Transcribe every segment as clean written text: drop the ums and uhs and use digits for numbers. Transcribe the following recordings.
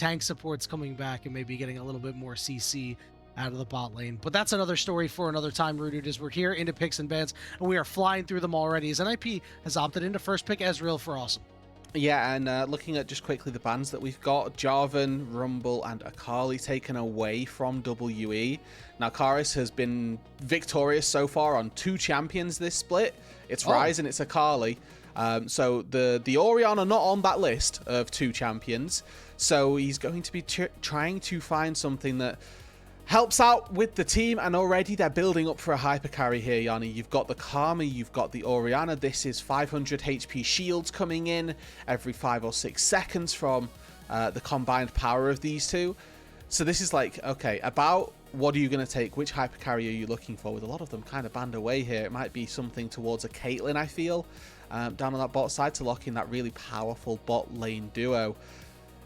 tank supports coming back and maybe getting a little bit more CC out of the bot lane. But that's another story for another time, Roodod, as we're here into picks and bans, and we are flying through them already, as NIP has opted into first pick Ezreal for Assum. Yeah, and looking at just quickly the bans that we've got, Jarvan, Rumble, and Akali taken away from WE. Now, Karis has been victorious so far on 2 champions this split. It's Ryze and it's Akali. So the Orion are not on that list of 2 champions. So he's going to be trying to find something that helps out with the team, and already they're building up for a hyper carry here, Yanni. You've got the Karma, you've got the Orianna. This is 500 HP shields coming in every 5 or 6 seconds from the combined power of these two. So this is like, okay, about what are you going to take? Which hyper carry are you looking for? With a lot of them kind of banned away here, it might be something towards a Caitlyn, I feel, down on that bot side to lock in that really powerful bot lane duo.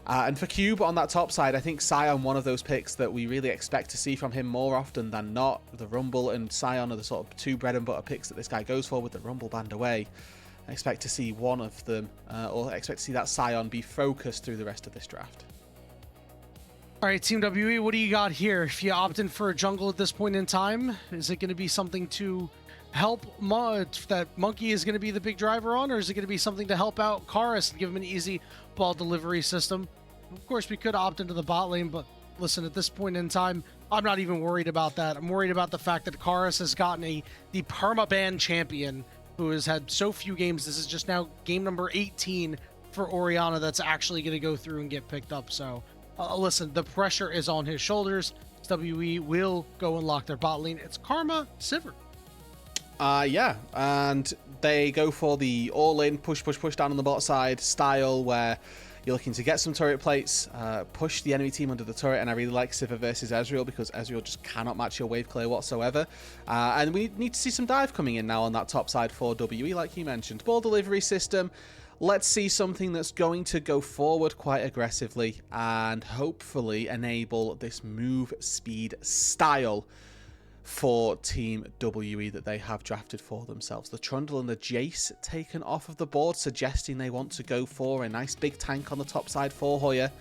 And for Cube on that top side, I think Sion, one of those picks that we really expect to see from him more often than not. The Rumble and Sion are the sort of 2 bread and butter picks that this guy goes for, with the Rumble banned away. I expect to see one of them, or I expect to see that Sion be focused through the rest of this draft. All right, Team WE, what do you got here? If you opt in for a jungle at this point in time, is it going to be something to help that Monki is going to be the big driver on, or is it going to be something to help out Karis and give him an easy ball delivery system? Of course, we could opt into the bot lane, but listen, at this point in time, I'm not even worried about that. I'm worried about the fact that Karis has gotten the permaban champion who has had so few games. This is just now game number 18 for Orianna that's actually going to go through and get picked up. So listen, the pressure is on his shoulders. WE will go and lock their bot lane. It's Karma Sivir. Yeah, and they go for the all-in push down on the bot side style, where you're looking to get some turret plates, push the enemy team under the turret, and I really like Sivir versus Ezreal because Ezreal just cannot match your wave clear whatsoever. And we need to see some dive coming in now on that top side for WE, like you mentioned. Ball delivery system. Let's see something that's going to go forward quite aggressively and hopefully enable this move speed style for Team WE that they have drafted for themselves. The Trundle and the Jace taken off of the board, suggesting they want to go for a nice big tank on the top side for Hoya,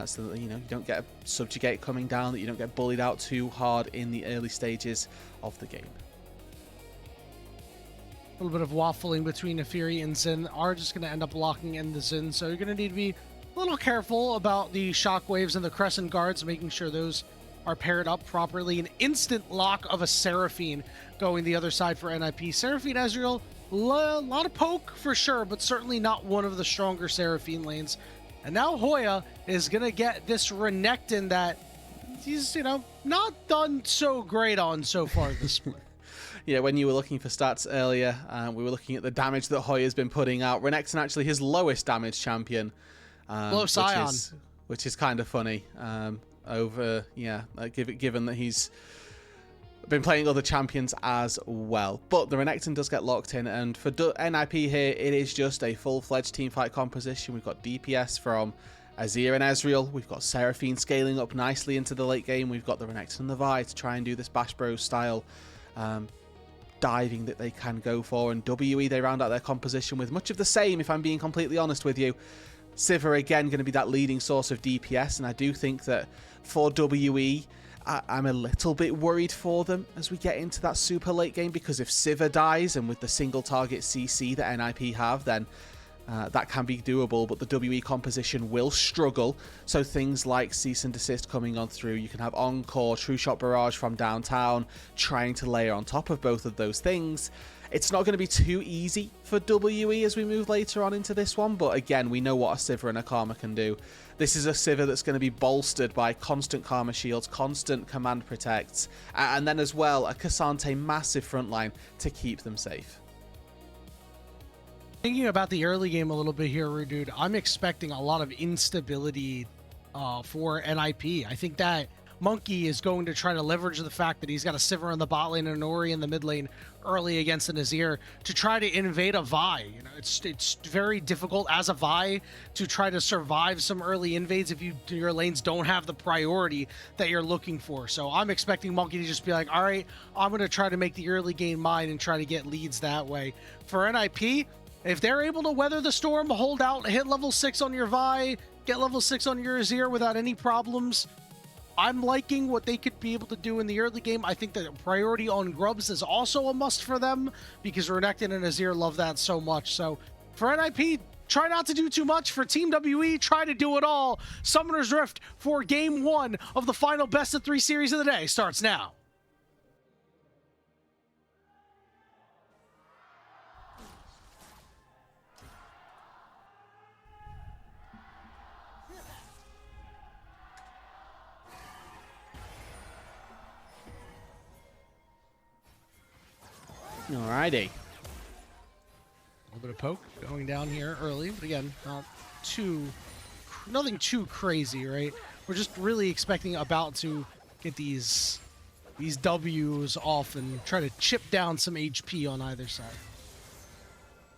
so that, you know, you don't get a subjugate coming down, that you don't get bullied out too hard in the early stages of the game. A little bit of waffling between Nefiri and Xin are just going to end up locking in the Xin, so you're going to need to be a little careful about the shockwaves and the Crescent Guards, making sure those are paired up properly. An instant lock of a Seraphine going the other side for NIP. Seraphine Ezreal, a lot of poke for sure, but certainly not one of the stronger Seraphine lanes. And now Hoya is going to get this Renekton that he's, you know, not done so great on so far this split. Yeah, when you were looking for stats earlier, we were looking at the damage that Hoya's been putting out. Renekton actually his lowest damage champion. Low Sion. Which is kind of funny. Given that he's been playing other champions as well. But the Renekton does get locked in, and for NIP here, it is just a full-fledged teamfight composition. We've got DPS from Azir and Ezreal. We've got Seraphine scaling up nicely into the late game. We've got the Renekton and the Vi to try and do this Bash Bros style diving that they can go for. And WE, they round out their composition with much of the same, if I'm being completely honest with you. Sivir, again, going to be that leading source of DPS, and I do think that for WE, I'm a little bit worried for them as we get into that super late game, because if Sivir dies, and with the single target CC that NIP have, then that can be doable, but the WE composition will struggle. So things like Cease and Desist coming on through, you can have Encore, True Shot Barrage from downtown, trying to layer on top of both of those things. It's not going to be too easy for WE as we move later on into this one, but again, we know what a Sivir and a Karma can do. This is a Sivir that's going to be bolstered by constant Karma shields, constant command protects, and then as well, a Cassante massive frontline to keep them safe. Thinking about the early game a little bit here, Roodod, I'm expecting a lot of instability for NIP. I think that Monki is going to try to leverage the fact that he's got a Sivir in the bot lane and an Ori in the mid lane early against an Azir to try to invade a Vi. You know, it's very difficult as a Vi to try to survive some early invades if your lanes don't have the priority that you're looking for. So I'm expecting Monki to just be like, all right, I'm going to try to make the early game mine and try to get leads that way. For NIP, if they're able to weather the storm, hold out, hit level 6 on your Vi, get level 6 on your Azir without any problems. I'm liking what they could be able to do in the early game. I think that priority on Grubs is also a must for them because Renekton and Azir love that so much. So for NIP, try not to do too much. For Team WE, try to do it all. Summoner's Rift for Game 1 of the final best of 3 series of the day starts now. Alrighty. A little bit of poke going down here early, but again, nothing too crazy, right? We're just really expecting about to get these W's off and try to chip down some HP on either side.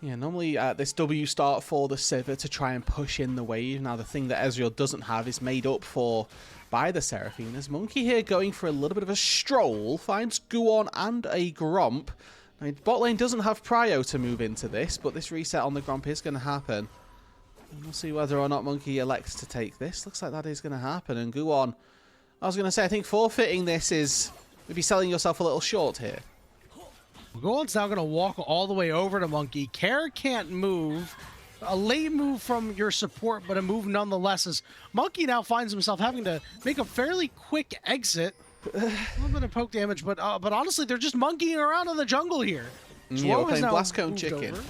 Yeah, normally this W start for the Sivir to try and push in the wave. Now the thing that Ezreal doesn't have is made up for by the Seraphine. There's Monki here going for a little bit of a stroll, finds Guwon and a Gromp. Now, bot lane doesn't have Prio to move into this, but this reset on the Gromp is going to happen. And we'll see whether or not Monki elects to take this. Looks like that is going to happen. And Guwon, I was going to say, I think forfeiting this is maybe selling yourself a little short here. Guwon's now going to walk all the way over to Monki. Care can't move. A late move from your support, but a move nonetheless, as Monki now finds himself having to make a fairly quick exit. A little bit of poke damage, but honestly, they're just monkeying around in the jungle here. Yeah, we're playing Blastcone Chicken. Over.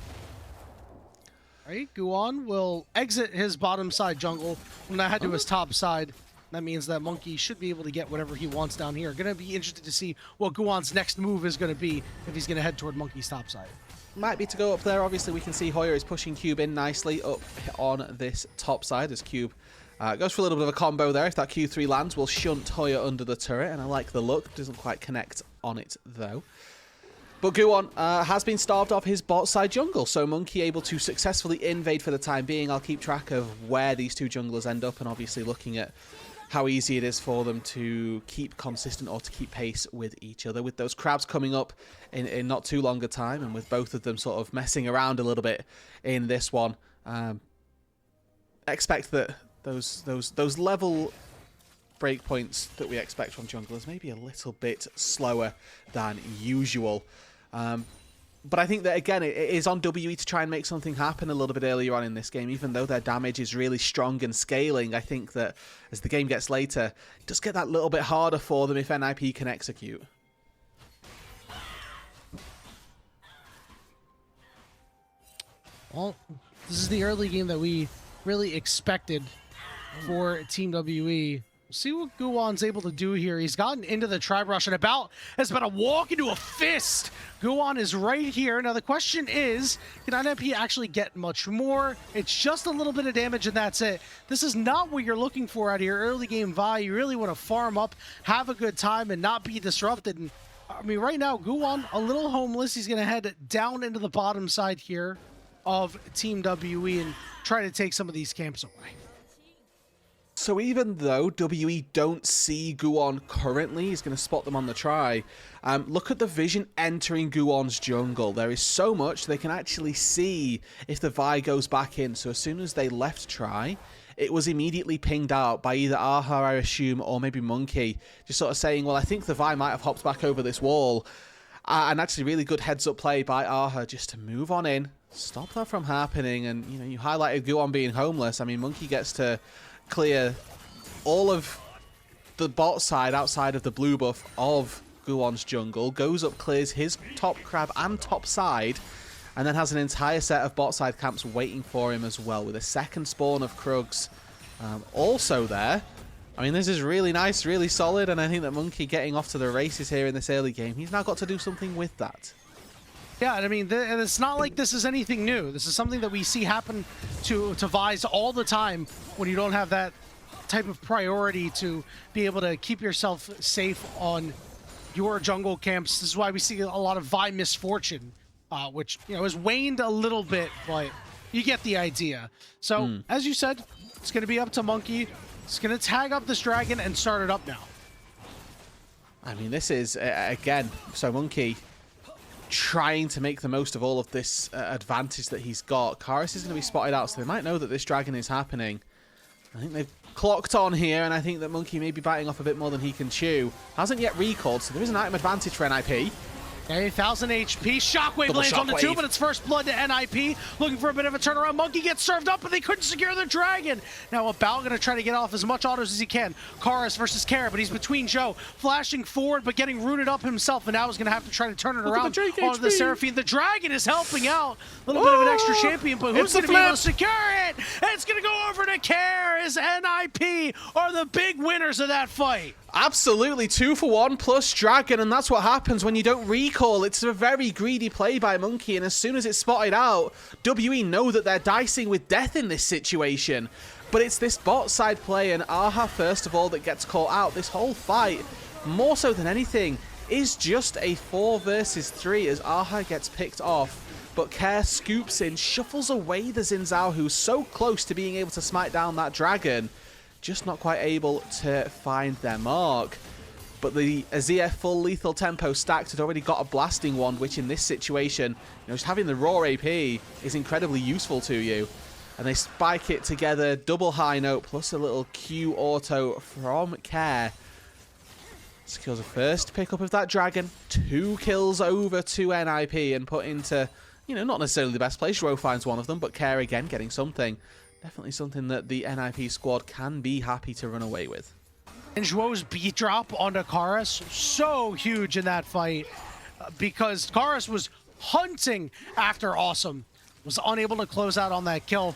Right, Guwon will exit his bottom side jungle and now head to his top side. That means that Monki should be able to get whatever he wants down here. Going to be interested to see what Guwon's next move is going to be if he's going to head toward Monki's top side. Might be to go up there. Obviously, we can see Hoya is pushing Cube in nicely up on this top side as Cube goes for a little bit of a combo there. If that Q3 lands, we'll shunt Hoya under the turret, and I like the look. Doesn't quite connect on it, though. But Guwon has been starved off his bot side jungle, so Monki able to successfully invade for the time being. I'll keep track of where these two junglers end up, and obviously looking at how easy it is for them to keep consistent or to keep pace with each other. With those crabs coming up in not too long a time, and with both of them sort of messing around a little bit in this one, expect that those level breakpoints that we expect from junglers may be a little bit slower than usual. But I think that, again, it is on WE to try and make something happen a little bit earlier on in this game. Even though their damage is really strong and scaling, I think that as the game gets later, it does get that little bit harder for them if NIP can execute. Well, this is the early game that we really expected for Team WE. See what Guwon's able to do here. He's gotten into the tribe rush and has about to walk into a fist. Guwon is right here. Now the question is, can NIP actually get much more? It's just a little bit of damage and that's it. This is not what you're looking for out of your early game Vi. You really want to farm up, have a good time, and not be disrupted. And I mean, right now, Guwon, a little homeless. He's going to head down into the bottom side here of Team WE and try to take some of these camps away. So even though WE don't see Guwon currently, he's going to spot them on the try. Look at the vision entering Guwon's jungle. There is so much they can actually see if the Vi goes back in. So as soon as they left try, it was immediately pinged out by either Aha, I assume, or maybe Monki. Just sort of saying, well, I think the Vi might have hopped back over this wall. And actually really good heads-up play by Aha just to move on in, stop that from happening. And, you know, you highlighted Guwon being homeless. I mean, Monki gets to clear all of the bot side outside of the blue buff of Guwon's jungle, goes up, clears his top crab and top side, and then has an entire set of bot side camps waiting for him as well, with a second spawn of Krugs also there. I mean, this is really nice, really solid, and I think that Monki getting off to the races here in this early game, he's now got to do something with that. Yeah, and I mean, and it's not like this is anything new. This is something that we see happen to Vise all the time when you don't have that type of priority to be able to keep yourself safe on your jungle camps. This is why we see a lot of Vi misfortune, which, you know, has waned a little bit, but you get the idea. So, as you said, it's going to be up to Monki. It's going to tag up this dragon and start it up now. I mean, this is, again, so Monki trying to make the most of all of this advantage that he's got. Karis is going to be spotted out, so they might know that this dragon is happening. I think they've clocked on here, and I think that Monki may be biting off a bit more than he can chew. Hasn't yet recalled, so there is an item advantage for NIP. 1000 HP. Shockwave lands on the 2, but it's first blood to NIP. Looking for a bit of a turnaround. Monki gets served up, but they couldn't secure the dragon. Now About going to try to get off as much autos as he can. Karis versus Karis, but he's between Zhuo. Flashing forward, but getting rooted up himself, and now he's going to have to try to turn it around onto the Seraphine. The dragon is helping out. A little bit of an extra champion, but who's going to be able to secure it? And it's going to go over to Karis. NIP are the big winners of that fight. Absolutely, 2 for 1 plus dragon, and that's what happens when you don't recall. It's a very greedy play by Monki, and as soon as it's spotted out, WE know that they're dicing with death in this situation. But it's this bot side play, and Aha, first of all, that gets caught out. This whole fight, more so than anything, is just a 4 versus 3 as Aha gets picked off. But Care scoops in, shuffles away the Xin Zhao, who's so close to being able to smite down that dragon. Just not quite able to find their mark. But the Azir full lethal tempo stacked had already got a blasting wand, which in this situation, just having the raw AP is incredibly useful to you. And they spike it together, double high note plus a little Q auto from Care. Secures a first pickup of that dragon, 2 kills over to NIP and put into, not necessarily the best place. Zhuo finds one of them, but Care again getting something. Definitely something that the NIP squad can be happy to run away with. And Zhuo's beat drop onto Karis, so huge in that fight because Karis was hunting after Assum, was unable to close out on that kill.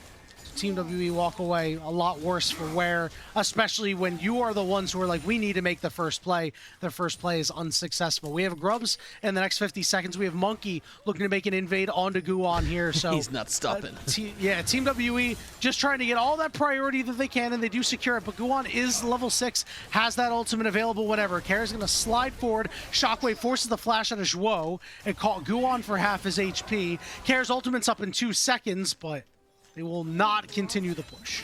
Team WE walk away a lot worse for wear, especially when you are the ones who are like, we need to make the first play. The first play is unsuccessful. We have Grubs in the next 50 seconds. We have Monki looking to make an invade onto Guwon here. So he's not stopping. Team WE just trying to get all that priority that they can, and they do secure it. But Guwon is level 6, has that ultimate available whenever. Karis going to slide forward. Shockwave forces the flash out of Zhuo and caught Guwon for half his HP. Karis' ultimate's up in 2 seconds, but they will not continue the push.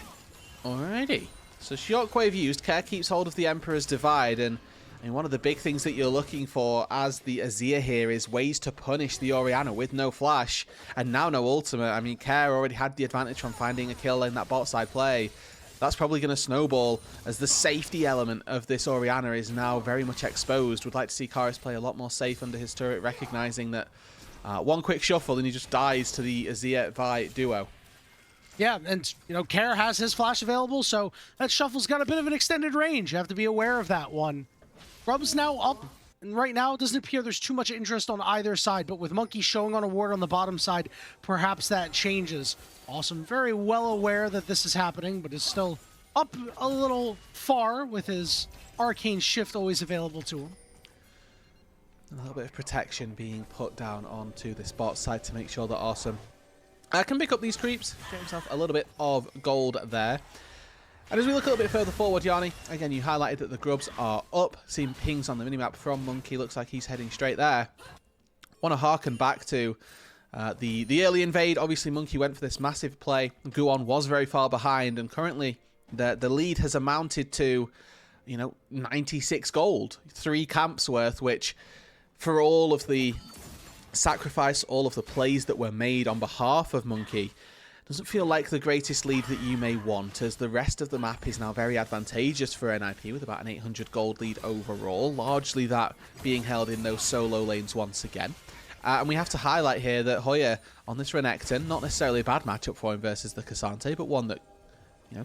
Alrighty. So Shockwave used. Care keeps hold of the Emperor's Divide, and one of the big things that you're looking for as the Azir here is ways to punish the Orianna with no flash and now no ultimate. I mean, Care already had the advantage from finding a kill in that bot side play. That's probably going to snowball as the safety element of this Orianna is now very much exposed. Would like to see Karis play a lot more safe under his turret, recognizing that one quick shuffle and he just dies to the Azir Vi duo. Yeah, and Care has his flash available, so that shuffle's got a bit of an extended range. You have to be aware of that one. Grub's now up, and right now it doesn't appear there's too much interest on either side, but with Monki showing on a ward on the bottom side, perhaps that changes. Assum very well aware that this is happening, but is still up a little far with his arcane shift always available to him. A little bit of protection being put down onto this bot side to make sure that Assum can pick up these creeps, get himself a little bit of gold there. And as we look a little bit further forward, Yanni, again, you highlighted that the Grubs are up. Seeing pings on the minimap from Monki, looks like he's heading straight there. Want to harken back to the early invade. Obviously, Monki went for this massive play. Guwon was very far behind, and currently the lead has amounted to, 96 gold. 3 camps worth, which for all of the sacrifice, all of the plays that were made on behalf of Monki, doesn't feel like the greatest lead that you may want, as the rest of the map is now very advantageous for NIP with about an 800 gold lead overall, largely that being held in those solo lanes once again. And we have to highlight here that Hoya on this Renekton, not necessarily a bad matchup for him versus the Cassante, but one that,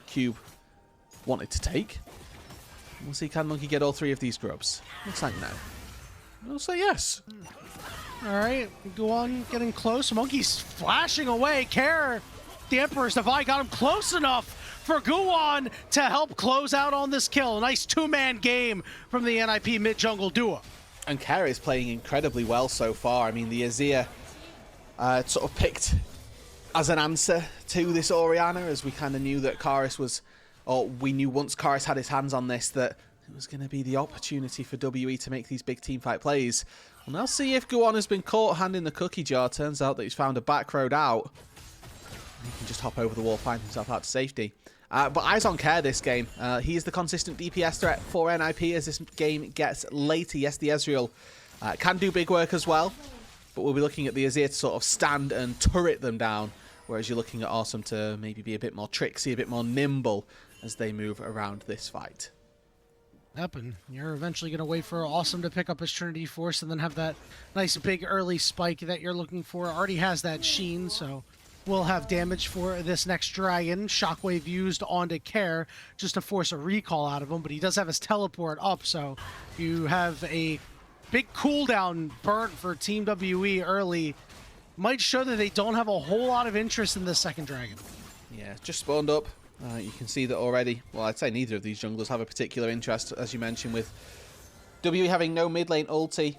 Cube wanted to take. We'll see, can Monki get all 3 of these Grubs? Looks like no. I'll say yes. All right, Guwon getting close. Monki's flashing away. Care, the Emperor's Divide, got him close enough for Guwon to help close out on this kill. A nice 2-man game from the NIP mid-jungle duo. And Care is playing incredibly well so far. I mean, the Azir sort of picked as an answer to this Orianna, as we kind of knew that Karis was, or we knew once Karis had his hands on this, that it was going to be the opportunity for WE to make these big teamfight plays. We'll now see if Guwon has been caught handing the cookie jar. Turns out that he's found a back road out. He can just hop over the wall, find himself out to safety. But eyes on Care this game. He is the consistent DPS threat for NIP as this game gets later. Yes, the Ezreal can do big work as well, but we'll be looking at the Azir to sort of stand and turret them down, whereas you're looking at Assum to maybe be a bit more tricksy, a bit more nimble, as they move around this fight. Yep, and you're eventually going to wait for Assum to pick up his Trinity Force and then have that nice big early spike that you're looking for. Already has that sheen, so we'll have damage for this next dragon. Shockwave used onto Care just to force a recall out of him, but he does have his teleport up, so you have a big cooldown burnt for Team WE early. Might show that they don't have a whole lot of interest in this second dragon. Yeah, just spawned up. You can see that already. Well, I'd say neither of these junglers have a particular interest, as you mentioned, with WE having no mid lane ulti.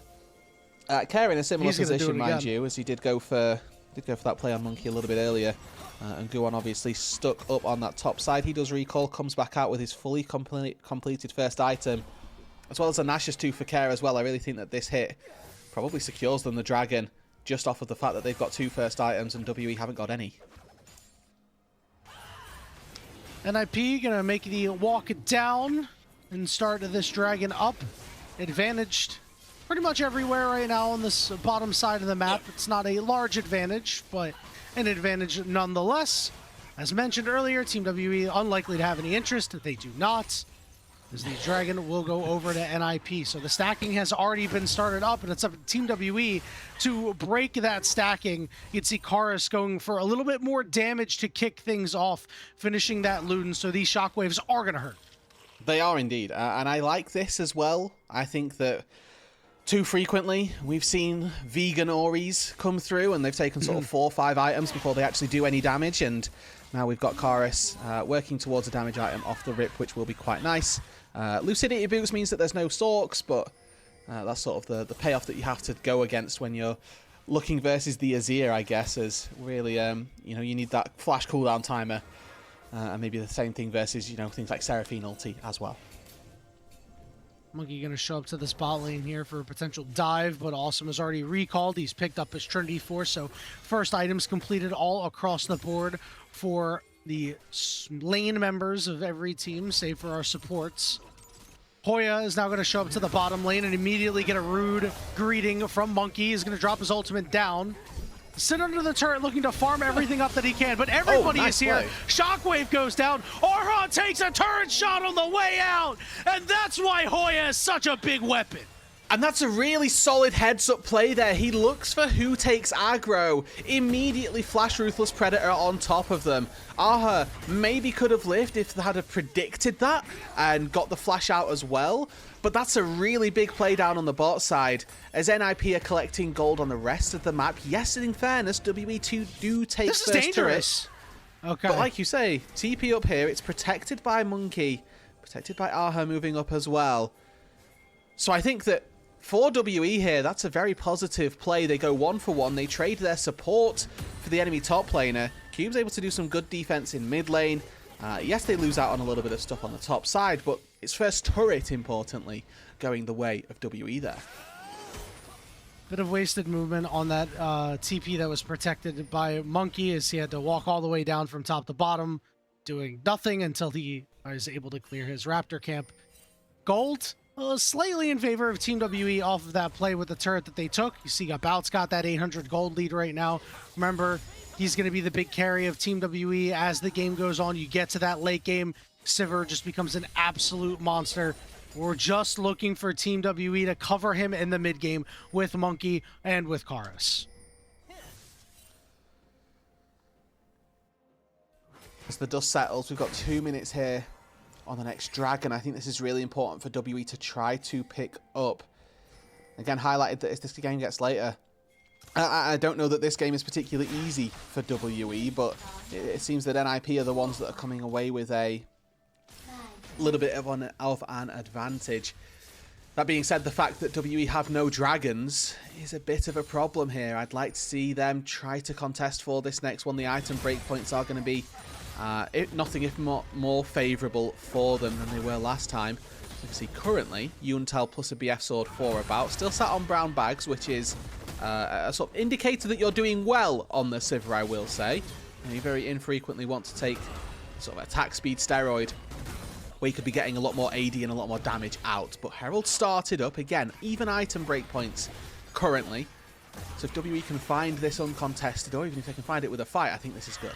Care in a similar position, mind you, as he did go for that play on Monki a little bit earlier. And Guwon obviously stuck up on that top side. He does recall, comes back out with his fully completed first item, as well as a Nash's 2 for Care as well. I really think that this hit probably secures them the dragon, just off of the fact that they've got 2 first items and WE haven't got any. NIP gonna make the walk down and start this dragon up. Advantaged pretty much everywhere right now on this bottom side of the map. It's not a large advantage, but an advantage nonetheless. As mentioned earlier, Team WE unlikely to have any interest. They do not, as the dragon will go over to NIP. So the stacking has already been started up, and it's up to Team WE to break that stacking. You'd see Karis going for a little bit more damage to kick things off, finishing that Luden, so these shockwaves are going to hurt. They are indeed, and I like this as well. I think that too frequently we've seen vegan Oris come through, and they've taken sort of 4 or 5 items before they actually do any damage, and now we've got Karis working towards a damage item off the rip, which will be quite nice. Lucidity boost means that there's no Sorks, but that's sort of the payoff that you have to go against when you're looking versus the Azir, I guess, is really, you know, you need that flash cooldown timer, and maybe the same thing versus, you know, things like Seraphine ulti as well. Monki going to show up to this bot lane here for a potential dive, but Assum has already recalled. He's picked up his Trinity Force, so first items completed all across the board for the lane members of every team, save for our supports. Hoya is now going to show up to the bottom lane and immediately get a rude greeting from Monki. He's going to drop his ultimate down. Sit under the turret looking to farm everything up that he can, but everybody is here. Shockwave goes down. Arhan takes a turret shot on the way out, and that's why Hoya is such a big weapon. And that's a really solid heads-up play there. He looks for who takes aggro. Immediately flash Ruthless Predator on top of them. Aha maybe could have lived if they had have predicted that and got the flash out as well. But that's a really big play down on the bot side, as NIP are collecting gold on the rest of the map. Yes, in fairness, WE2 do take this first is dangerous. Okay. But like you say, TP up here, it's protected by Monki, protected by Aha moving up as well. So I think that for WE here, that's a very positive play. They go 1 for 1. They trade their support for the enemy top laner. Cube's able to do some good defense in mid lane. Yes, they lose out on a little bit of stuff on the top side, but it's first turret, importantly, going the way of WE there. Bit of wasted movement on that TP that was protected by Monki, as he had to walk all the way down from top to bottom, doing nothing until he was able to clear his Raptor camp. Gold, slightly in favor of Team WE off of that play with the turret that they took. You see About's got that 800 gold lead right now. Remember, he's going to be the big carry of Team WE as the game goes on. You get to that late game, Sivir just becomes an absolute monster. We're just looking for Team WE to cover him in the mid game with Monki and with Karis. As the dust settles, we've got 2 minutes here on the next dragon. I think this is really important for WE to try to pick up. Again, highlighted that as this game gets later, I don't know that this game is particularly easy for WE, but it seems that NIP are the ones that are coming away with a little bit of an advantage. That being said, the fact that WE have no dragons is a bit of a problem here. I'd like to see them try to contest for this next one. The item breakpoints are going to be, if more favourable for them than they were last time. You can see currently, Yuntal plus a BF sword for about. Still sat on brown bags, which is a sort of indicator that you're doing well on the Sivir, I will say. And you very infrequently want to take sort of attack speed steroid, where you could be getting a lot more AD and a lot more damage out. But Herald started up again, even item breakpoints currently. So if WE can find this uncontested, or even if they can find it with a fight, I think this is good.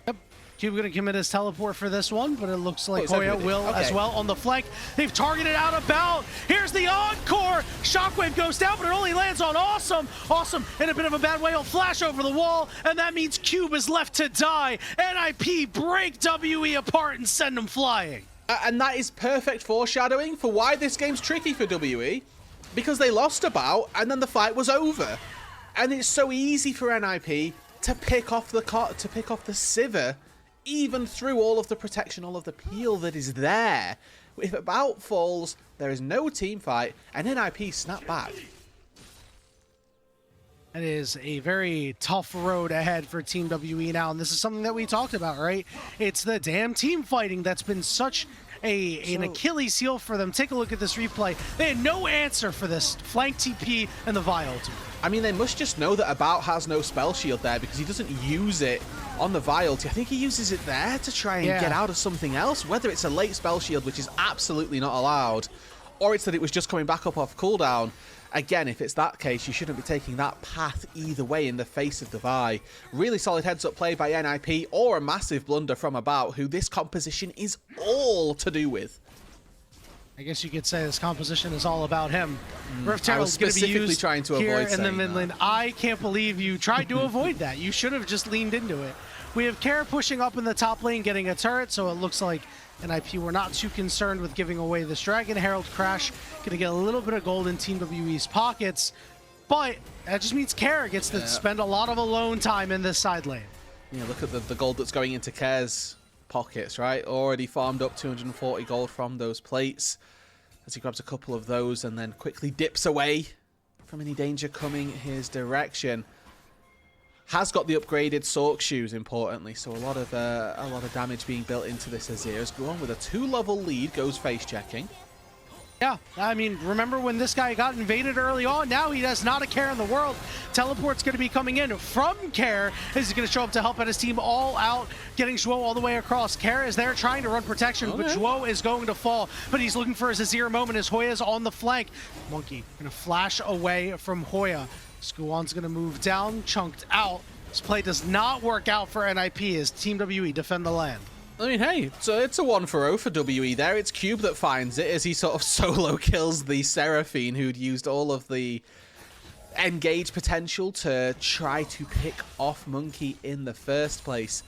Yep. Cube going to commit his teleport for this one, but it looks like Oh, Hoya will as well on the flank. They've targeted out about. Here's the encore. Shockwave goes down, but it only lands on Assum. Assum in a bit of a bad way. He'll flash over the wall, and that means Cube is left to die. NIP break WE apart and send him flying. And that is perfect foreshadowing for why this game's tricky for WE, because they lost a bout and then the fight was over. And it's so easy for NIP to pick off the Sivir, even through all of the protection, all of the peel that is there. If a bout falls, there is no team fight, and NIP snap back. It is a very tough road ahead for Team WE now, and this is something that we talked about, right? It's the damn team fighting that's been such an Achilles heel for them. Take a look at this replay. They had no answer for this flank TP and the Vi ultimate. I mean, they must just know that About has no spell shield there because he doesn't use it on the Vi ulti. I think he uses it there to try and get out of something else, whether it's a late spell shield, which is absolutely not allowed, or it's that it was just coming back up off cooldown. Again, if it's that case, you shouldn't be taking that path either way in the face of the Vi. Really solid heads-up play by NIP, or a massive blunder from About, who this composition is all to do with. I guess you could say this composition is all about him. Rift I Herald was is going to be specifically used trying to here avoid in the saying mid lane. that. I can't believe you tried to avoid that. You should have just leaned into it. We have Karis pushing up in the top lane, getting a turret, so it looks like NIP were not too concerned with giving away this Dragon Herald crash. Going to get a little bit of gold in Team WE's pockets, but that just means Karis gets to spend a lot of alone time in this side lane. Yeah, look at the gold that's going into Karis' pockets, right? Already farmed up 240 gold from those plates, as he grabs a couple of those and then quickly dips away from any danger coming his direction. Has got the upgraded Sork shoes, importantly, so a lot of damage being built into this Azir. As Guwon with a 2-level lead goes face checking. Yeah, I mean, remember when this guy got invaded early on? Now he has not a care in the world. Teleport's going to be coming in from Karis. He's going to show up to help out his team all out, getting Zhuo all the way across. Karis is there trying to run protection, but Zhuo is going to fall. But he's looking for his Azir moment as Hoya's on the flank. Monki going to flash away from Hoya. Guwon's going to move down, chunked out. This play does not work out for NIP as Team WE defend the land. I mean, hey, so it's a 1-for-0 for WE there. It's Cube that finds it as he sort of solo kills the Seraphine, who'd used all of the engage potential to try to pick off Monki in the first place.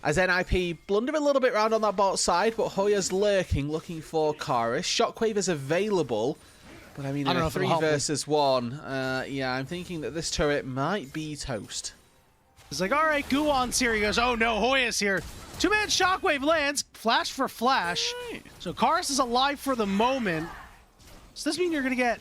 As NIP blunder a little bit round on that bot side, but Hoya's lurking, looking for Karis. Shockwave is available. But I mean, in a 3 versus 1, yeah, I'm thinking that this turret might be toast. It's like, all right, Guwon's here. He goes, oh no, Hoya's here. 2-man Shockwave lands, flash for flash. Right. So Karis is alive for the moment. Does this mean you're going to get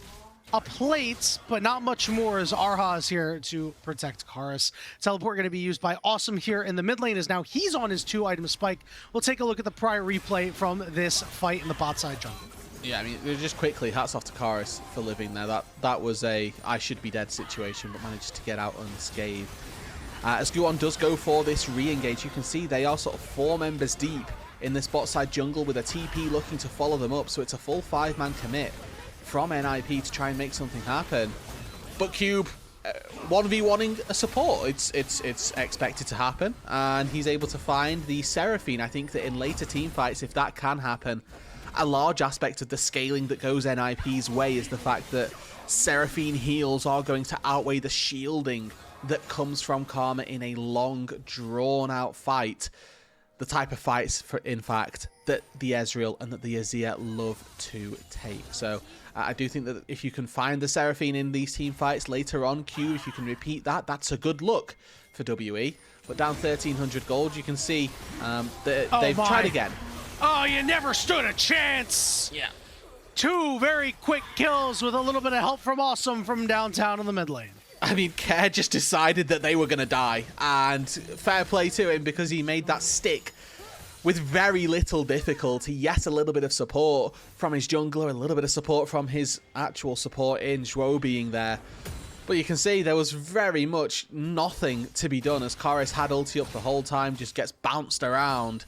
a plate, but not much more, as Arha is here to protect Karis. Teleport going to be used by Assum here in the mid lane, as now he's on his 2-item spike. We'll take a look at the prior replay from this fight in the bot side jungle. Yeah, I mean, just quickly, hats off to Karis for living there. That was a I should be dead situation, but managed to get out unscathed. As Guwon does go for this re-engage, you can see they are sort of 4 members deep in this bot side jungle with a TP looking to follow them up, so it's a full 5-man commit from NIP to try and make something happen. But Cube 1v1ing a support, it's expected to happen, and he's able to find the Seraphine. I think that in later team fights, if that can happen, a large aspect of the scaling that goes NIP's way is the fact that Seraphine heals are going to outweigh the shielding that comes from Karma in a long, drawn-out fight. The type of fights, in fact, that the Ezreal and that the Azir love to take. So I do think that if you can find the Seraphine in these team fights later on, Q, if you can repeat that, that's a good look for WE. But down 1,300 gold, you can see that they've tried again. Oh, you never stood a chance! Yeah. 2 very quick kills with a little bit of help from Assum from downtown in the mid lane. I mean, Care just decided that they were going to die, and fair play to him because he made that stick with very little difficulty. Yes, a little bit of support from his jungler, a little bit of support from his actual support in Zhuo being there. But you can see there was very much nothing to be done as Karis had ulti up the whole time, just gets bounced around,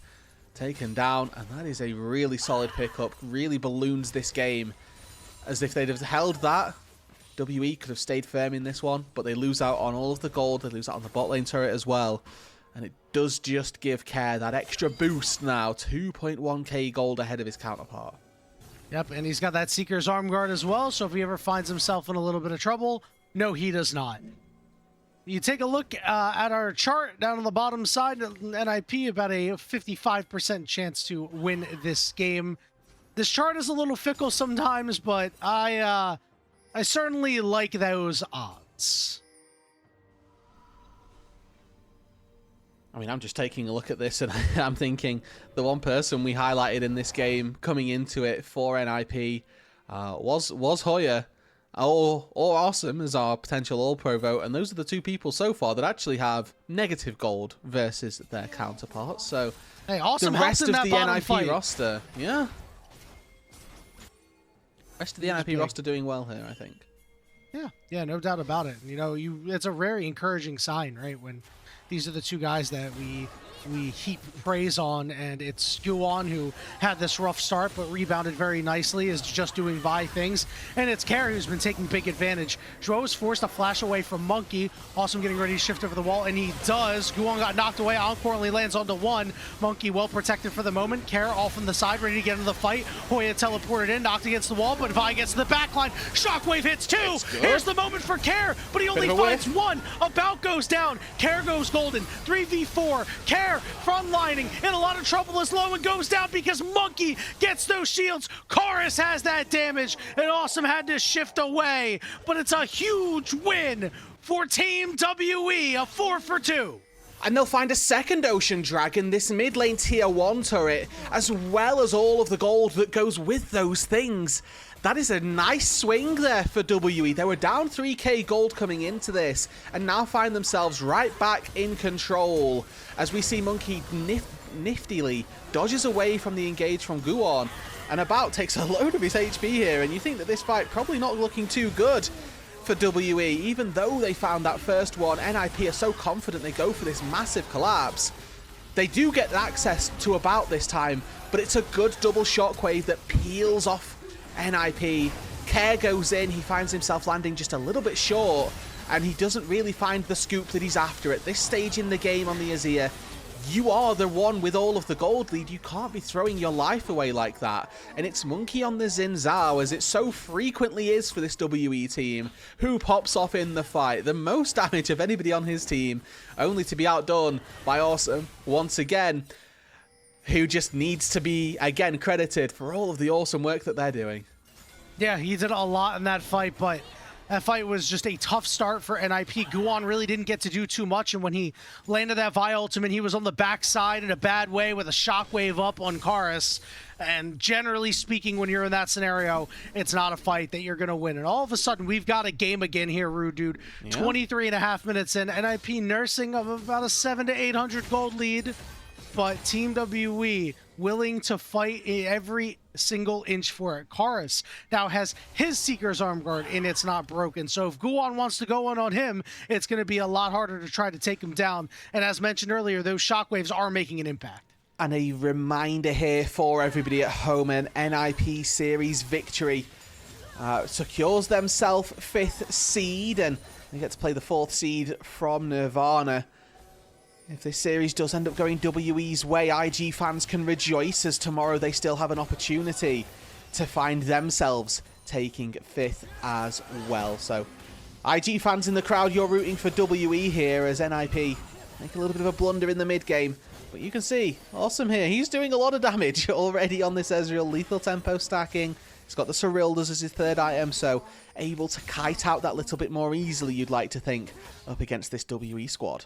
taken down, and that is a really solid pickup. Really balloons this game. As if they'd have held that, WE could have stayed firm in this one, but they lose out on all of the gold, they lose out on the bot lane turret as well. And it does just give Care that extra boost now. 2.1k gold ahead of his counterpart. Yep, and he's got that Seeker's Arm Guard as well, so if he ever finds himself in a little bit of trouble, no, he does not. You take a look at our chart down on the bottom side, NIP about a 55% chance to win this game. This chart is a little fickle sometimes, but I certainly like those odds. I mean, I'm just taking a look at this and I'm thinking the one person we highlighted in this game coming into it for NIP was Hoya or Assum as our potential All-Pro vote, and those are the two people so far that actually have negative gold versus their counterparts. So hey, Assum the rest of the NIP fight. roster, yeah. Rest of the NIP roster doing well here, I think. Yeah, no doubt about it. You know, it's a very encouraging sign, right? When these are the two guys that we heap praise on, and it's Guwon, who had this rough start but rebounded very nicely, is just doing Vi things, and it's Karis who's been taking big advantage. Zhuo is forced to flash away from Monki, Assum getting ready to shift over the wall, and he does. Guwon got knocked away, Encore only lands onto one. Monki well protected for the moment. Karis off from the side, ready to get into the fight. Hoya teleported in, knocked against the wall, but Vi gets to the backline. Shockwave hits two. Here's the moment for Karis, but he only finds one. About goes down. Karis goes golden. 3v4. Karis frontlining in a lot of trouble as Lowen goes down because Monki gets those shields. Karis has that damage, and Assum had to shift away, but it's a huge win for Team WE, a 4-for-2. And they'll find a second Ocean Dragon, this mid lane tier 1 turret, as well as all of the gold that goes with those things. That is a nice swing there for WE. They were down 3k gold coming into this, and now find themselves right back in control. As we see Monki niftily dodges away from the engage from Guwon, and About takes a load of his HP here, and you think that this fight probably not looking too good for WE. Even though they found that first one, NIP are so confident they go for this massive collapse. They do get access to About this time, but it's a good double shockwave that peels off NIP. Care goes in, he finds himself landing just a little bit short, and he doesn't really find the scoop that he's after. At this stage in the game on the Azir, you are the one with all of the gold lead. You can't be throwing your life away like that. And it's Monki on the Xin Zhao, as it so frequently is for this WE team, who pops off in the fight. The most damage of anybody on his team, only to be outdone by Assum once again, who just needs to be, again, credited for all of the awesome work that they're doing. Yeah, he did a lot in that fight, but that fight was just a tough start for NIP. Guwon really didn't get to do too much, and when he landed that Vi ultimate, he was on the backside in a bad way with a shockwave up on Karis. And generally speaking, when you're in that scenario, it's not a fight that you're going to win. And all of a sudden, we've got a game again here, Roodod. Yeah. 23.5 minutes in, NIP nursing of about a 700 to 800 gold lead. But Team WE willing to fight every single inch for it. Karis now has his Seeker's Arm Guard, and it's not broken. So if Guwon wants to go in on him, it's going to be a lot harder to try to take him down. And as mentioned earlier, those shockwaves are making an impact. And a reminder here for everybody at home, an NIP series victory secures themselves 5th seed, and they get to play the 4th seed from Nirvana. If this series does end up going WE's way, IG fans can rejoice, as tomorrow they still have an opportunity to find themselves taking 5th as well. So, IG fans in the crowd, you're rooting for WE here as NIP make a little bit of a blunder in the mid-game. But you can see, Assum here, he's doing a lot of damage already on this Ezreal. Lethal tempo stacking. He's got the Cerildas as his 3rd item, so able to kite out that little bit more easily, you'd like to think, up against this WE squad.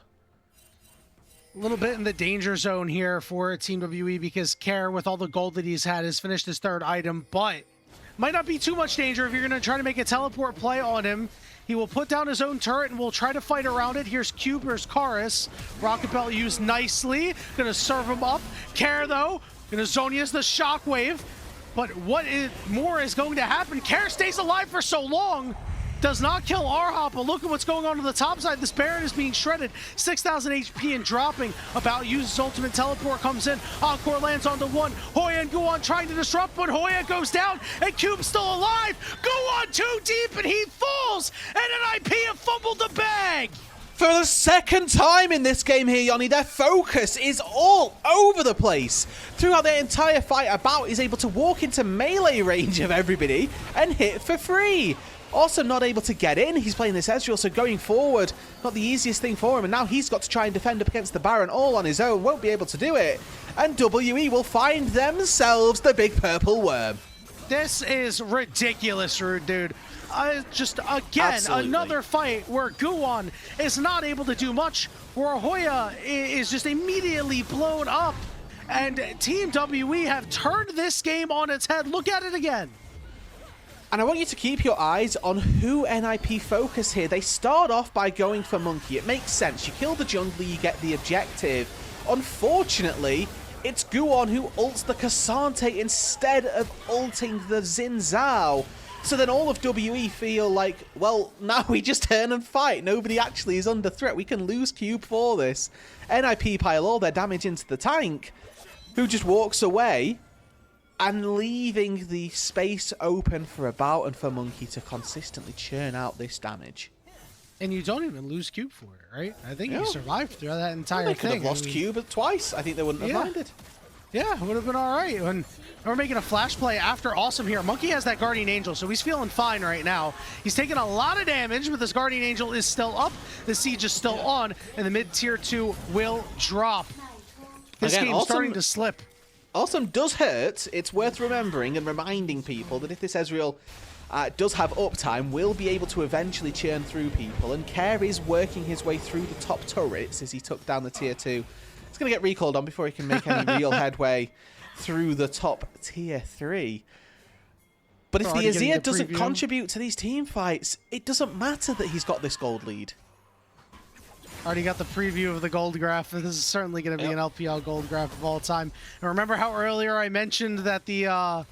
A little bit in the danger zone here for Team WE because Karis, with all the gold that he's had, has finished his 3rd item, but might not be too much danger if you're going to try to make a teleport play on him. He will put down his own turret and will try to fight around it. Here's Cube versus Karis. Rocket Belt used nicely. Going to serve him up. Karis, though, going to Zhonya's the shockwave. But more is going to happen. Karis stays alive for so long. Does not kill Arhop, but look at what's going on the top side. This Baron is being shredded. 6,000 HP and dropping. About uses ultimate teleport, comes in. Encore lands onto one. Hoya and Guwon trying to disrupt, but Hoya goes down, and Cube's still alive. Guwon too deep, and he falls. And NIP have fumbled the bag. For the second time in this game here, Yanni, their focus is all over the place. Throughout their entire fight, About is able to walk into melee range of everybody and hit for free. Also not able to get in. He's playing this Ezreal, so going forward, not the easiest thing for him. And now he's got to try and defend up against the Baron all on his own. Won't be able to do it. And WE will find themselves the big purple worm. This is ridiculous, Rude, dude. Just again, Absolutely. another fight where Guwon is not able to do much, where Hoya is just immediately blown up, and Team WE have turned this game on its head. Look at it again. And I want you to keep your eyes on who NIP focus here. They start off by going for Monki. It makes sense. You kill the jungler, you get the objective. Unfortunately, it's Guwon who ults the Cassante instead of ulting the Xin Zhao. So then all of WE feel like, well, now we just turn and fight. Nobody actually is under threat. We can lose Cube for this. NIP pile all their damage into the tank, who just walks away and leaving the space open for About and for Monki to consistently churn out this damage. And you don't even lose Cube for it, right? I think you survived through that entire They thing. could have lost Cube twice. I think they wouldn't have minded. Yeah, it would have been all right. And we're making a flash play after Assum here. Monki has that Guardian Angel, so he's feeling fine right now. He's taking a lot of damage, but this Guardian Angel is still up. The siege is still on, and the mid-tier 2 will drop. This game's starting to slip. Assum does hurt. It's worth remembering and reminding people that if this Ezreal does have uptime, will be able to eventually churn through people. And Karis working his way through the top turrets as he took down the tier 2. It's going to get recalled on before he can make any real headway through the top tier 3. But if the Azir doesn't contribute to these team fights, it doesn't matter that he's got this gold lead. Already got the preview of the gold graph. This is certainly going to be an LPL gold graph of all time. And remember how earlier I mentioned that the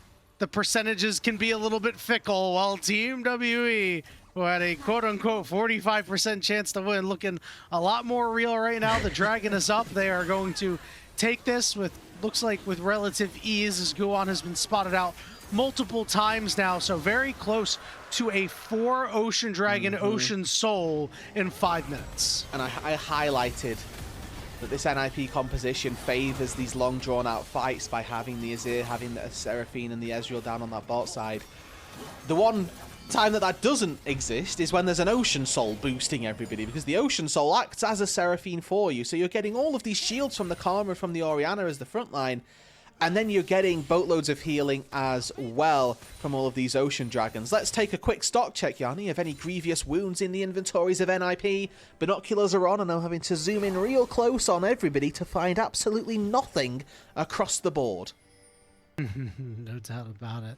percentages can be a little bit fickle? Well, Team WE, who had a quote-unquote 45% chance to win, looking a lot more real right now. The dragon is up. They are going to take this with, looks like, with relative ease, as Guwon has been spotted out multiple times now. So very close to a 4 Ocean Dragon, Ocean Soul in 5 minutes. And I highlighted that this NIP composition favors these long drawn-out fights by having the Azir, having the Seraphine and the Ezreal down on that bot side. The one time that doesn't exist is when there's an Ocean Soul boosting everybody, because the Ocean Soul acts as a Seraphine for you, so you're getting all of these shields from the Karma, from the Orianna as the front line, and then you're getting boatloads of healing as well from all of these Ocean Dragons. Let's take a quick stock check, Yanni, of any grievous wounds in the inventories of NIP. Binoculars are on, and I'm having to zoom in real close on everybody to find absolutely nothing across the board. No doubt about it.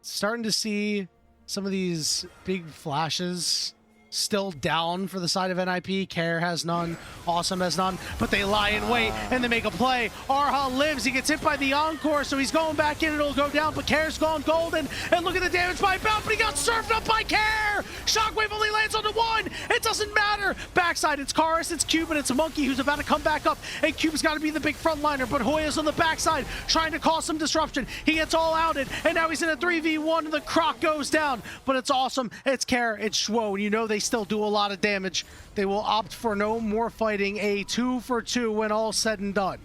Starting to see some of these big flashes still down for the side of NIP. Care has none. Assum has none. But they lie in wait and they make a play. Arha lives. He gets hit by the Encore, so he's going back in. It'll go down, but Care's gone golden. And look at the damage by Bout, but he got served up by Care. Shockwave only lands on the 1. It doesn't matter. Backside, it's Karis, it's Cube, and it's Monki who's about to come back up. And Cube's got to be the big frontliner, but Hoya's on the backside trying to cause some disruption. He gets all outed, and now he's in a 3v1, and the Croc goes down. But it's Assum, it's Care, it's Zhuo, and you know they still do a lot of damage. They will opt for no more fighting, a 2-for-2 when all said and done.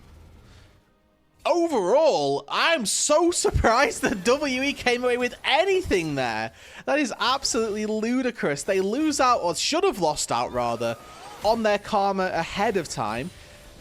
Overall, I'm so surprised that WE came away with anything there. That is absolutely ludicrous. They lose out, or should have lost out rather, on their Karma ahead of time.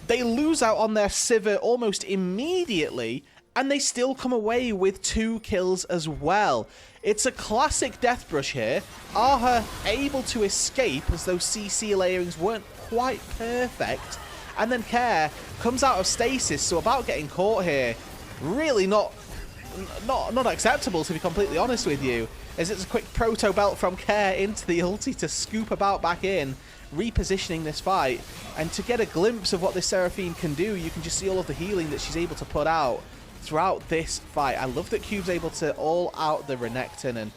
They lose out on their Sivir almost immediately, and they still come away with 2 kills as well. It's a classic death brush here. Arha able to escape as those CC layerings weren't quite perfect. And then Care comes out of stasis, so About getting caught here, really not acceptable, to be completely honest with you. As it's a quick proto belt from Care into the ulti to scoop About back in, repositioning this fight. And to get a glimpse of what this Seraphine can do, you can just see all of the healing that she's able to put out throughout this fight. I love that Cube's able to all out the Renekton and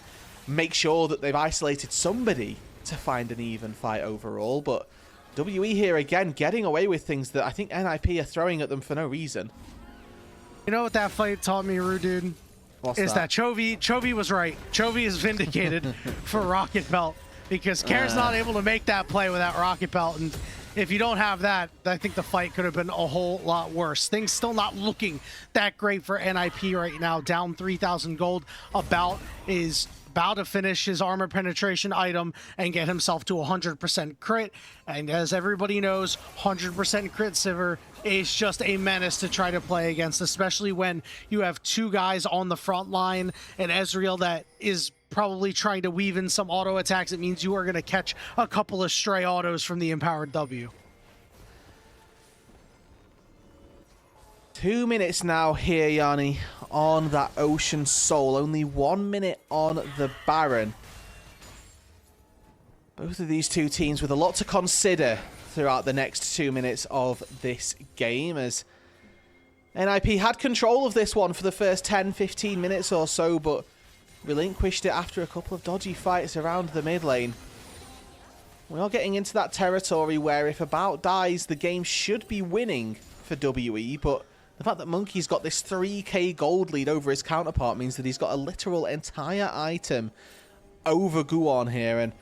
make sure that they've isolated somebody to find an even fight overall, but WE here again getting away with things that I think NIP are throwing at them for no reason. You know what that fight taught me, Roodod? What's is that Chovy was right. Chovy is vindicated for Rocket Belt. because Karis not able to make that play with that rocket belt, and if you don't have that, I think the fight could have been a whole lot worse. Things still not looking that great for NIP right now. Down 3,000 gold. About to finish his armor penetration item and get himself to 100% crit. And as everybody knows, 100% crit Sivir is just a menace to try to play against, especially when you have two guys on the front line and Ezreal that is probably trying to weave in some auto attacks. It means you are going to catch a couple of stray autos from the empowered W. 2 minutes now here, Yanni, on that Ocean Soul. Only 1 minute on the Baron. Both of these two teams with a lot to consider throughout the next 2 minutes of this game, as NIP had control of this one for the first 10-15 minutes or so, but relinquished it after a couple of dodgy fights around the mid lane. We are getting into that territory where if About dies, the game should be winning for WE, but the fact that Monki's got this 3k gold lead over his counterpart means that he's got a literal entire item over Guwon here, and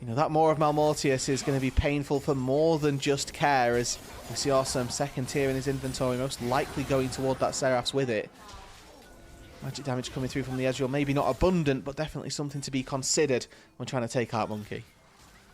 you know that Maw of Malmortius is going to be painful for more than just Care, as we see Assum second tier in his inventory, most likely going toward that Seraphs with it. Magic damage coming through from the Ezreal, maybe not abundant, but definitely something to be considered when trying to take out Monki.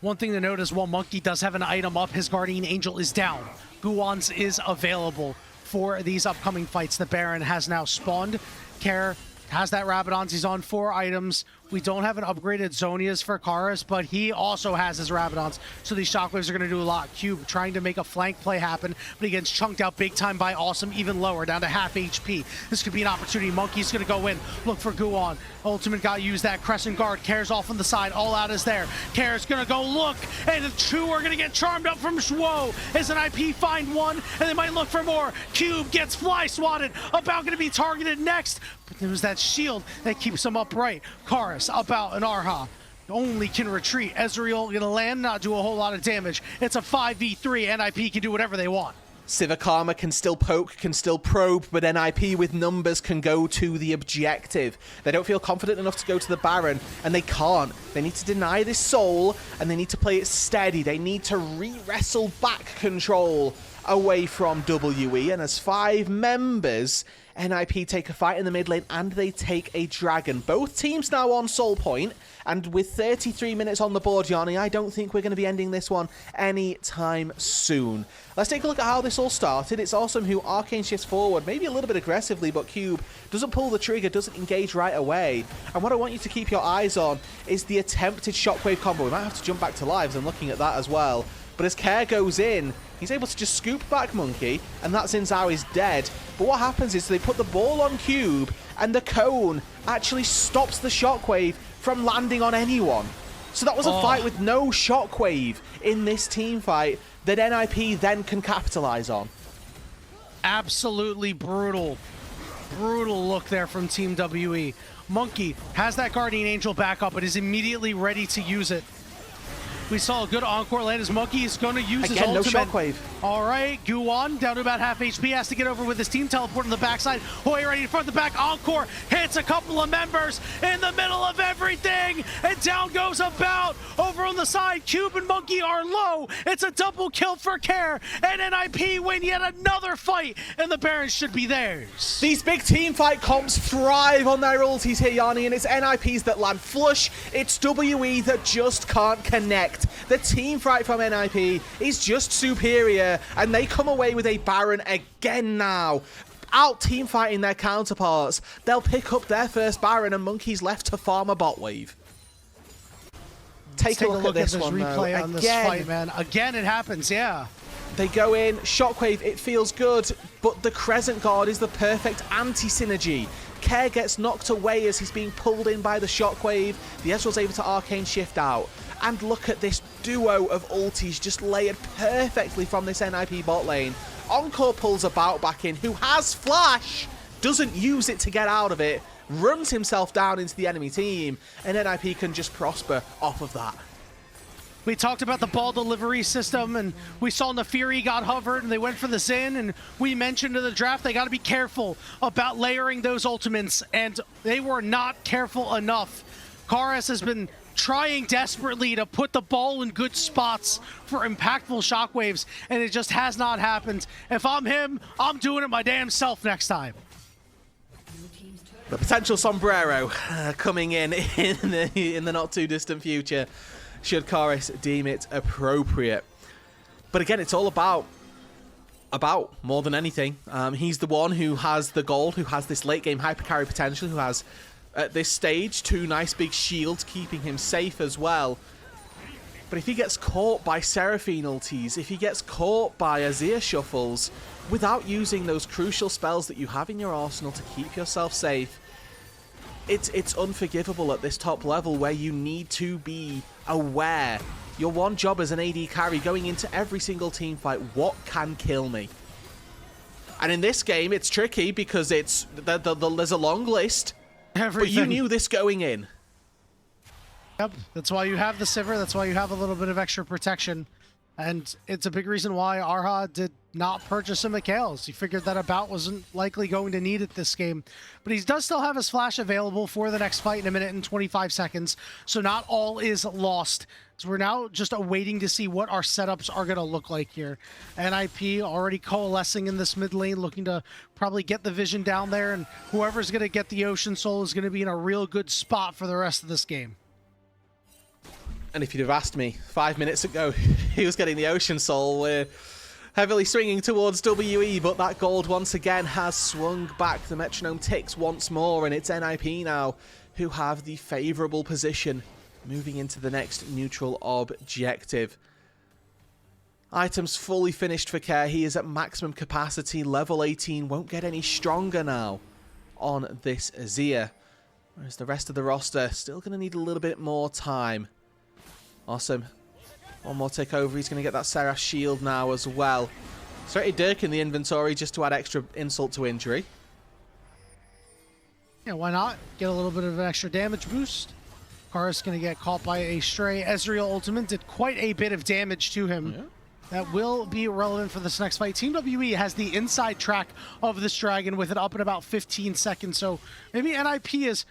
One thing to note is while Monki does have an item up, his Guardian Angel is down. Guwon's is available for these upcoming fights. The Baron has now spawned. Care has that Rabadons. He's on 4 items. We don't have an upgraded Zhonias for Karis, but he also has his Rabadons, so these shockwaves are going to do a lot. Cube trying to make a flank play happen, but he gets chunked out big time by Assum, even lower, down to half HP. This could be an opportunity. Monki's going to go in, look for Guwon. Ultimate got used that Crescent Guard. Care's off on the side. All out is there. Care's going to go look, and the two are going to get charmed up from Zhuo. As an IP find one, and they might look for more. Cube gets fly swatted. About going to be targeted next, but there was that shield that keeps him upright. Karis, About, and Arha only can retreat. Ezreal gonna land, not do a whole lot of damage. It's a 5v3. NIP can do whatever they want. Sivir Karma can still poke, can still probe, but NIP with numbers can go to the objective. They don't feel confident enough to go to the Baron, and they can't. They need to deny this soul, and they need to play it steady. They need to re-wrestle back control away from WE, and as 5 members, NIP take a fight in the mid lane and they take a dragon. Both teams now on soul point, and with 33 minutes on the board, Yanni, I don't think we're going to be ending this one anytime soon. Let's take a look at how this all started. It's Assum who arcane shifts forward, maybe a little bit aggressively, but Cube doesn't pull the trigger, doesn't engage right away. And what I want you to keep your eyes on is the attempted shockwave combo. We might have to jump back to lives and looking at that as well. But as Care goes in, he's able to just scoop back Monki, and that Xin is dead. But what happens is they put the ball on Cube, and the cone actually stops the shockwave from landing on anyone. So that was a fight with no shockwave in this team fight that NIP then can capitalize on. Absolutely brutal. Brutal look there from Team WE. Monki has that Guardian Angel back up, but is immediately ready to use it. We saw a good encore land as Monki is going to use his ultimate. No shockwave. All right, Guwon down to about half HP, has to get over with his team, teleport on the backside. Hoya ready in front of the back, encore hits a couple of members in the middle of everything, and down goes About. Over on the side, Cube and Monki are low. It's a double kill for Care, and NIP win yet another fight, and the Barons should be theirs. These big team fight comps thrive on their ultis here, Yanni, and it's NIPs that land flush. It's WE that just can't connect. The team fight from NIP is just superior, and they come away with a Baron again now. Out team fighting their counterparts. They'll pick up their first Baron, and Monki's left to farm a bot wave. Take a look at this one, replay on this fight, man. Again, it happens, yeah. They go in, shockwave, it feels good, but the Crescent Guard is the perfect anti-synergy. Care gets knocked away as he's being pulled in by the shockwave. The Ezreal's able to arcane shift out. And look at this duo of ultis just layered perfectly from this NIP bot lane. Encore pulls About back in, who has flash, doesn't use it to get out of it, runs himself down into the enemy team, and NIP can just prosper off of that. We talked about the ball delivery system, and we saw Nefiri got hovered, and they went for the Xin, and we mentioned in the draft they got to be careful about layering those ultimates, and they were not careful enough. Karis has been trying desperately to put the ball in good spots for impactful shockwaves, and it just has not happened. If I'm him, I'm doing it my damn self next time. The potential sombrero coming in the not too distant future, should Karis deem it appropriate. But again, it's all about more than anything. He's the one who has the gold, who has this late game hyper carry potential, who has at this stage 2 nice big shields keeping him safe as well. But if he gets caught by Seraphine ultis, if he gets caught by Azir shuffles, without using those crucial spells that you have in your arsenal to keep yourself safe, it's unforgivable at this top level where you need to be aware. Your one job as an AD carry going into every single team fight, what can kill me? And in this game, it's tricky because there's a long list, but you knew this going in. Yep, that's why you have the Sivir, that's why you have a little bit of extra protection. And it's a big reason why Arha did not purchase a Mikhails. He figured that a bout wasn't likely going to need it this game. But he does still have his flash available for the next fight in 1 minute and 25 seconds. So not all is lost. So we're now just awaiting to see what our setups are going to look like here. NIP already coalescing in this mid lane, looking to probably get the vision down there. And whoever's going to get the Ocean Soul is going to be in a real good spot for the rest of this game. And if you'd have asked me 5 minutes ago he was getting the Ocean Soul, we're heavily swinging towards WE, but that gold once again has swung back. The metronome ticks once more, and it's NIP now who have the favourable position moving into the next neutral objective. Items fully finished for Care. He is at maximum capacity. Level 18 won't get any stronger now on this Azir, whereas the rest of the roster still going to need a little bit more time. Awesome. One more tick over. He's going to get that Seraph shield now as well. Straight Dirk in the inventory just to add extra insult to injury. Yeah, why not? Get a little bit of an extra damage boost. Karis going to get caught by a stray. Ezreal ultimate did quite a bit of damage to him. Yeah. That will be relevant for this next fight. Team WE has the inside track of this dragon with it up in about 15 seconds. So maybe NIP is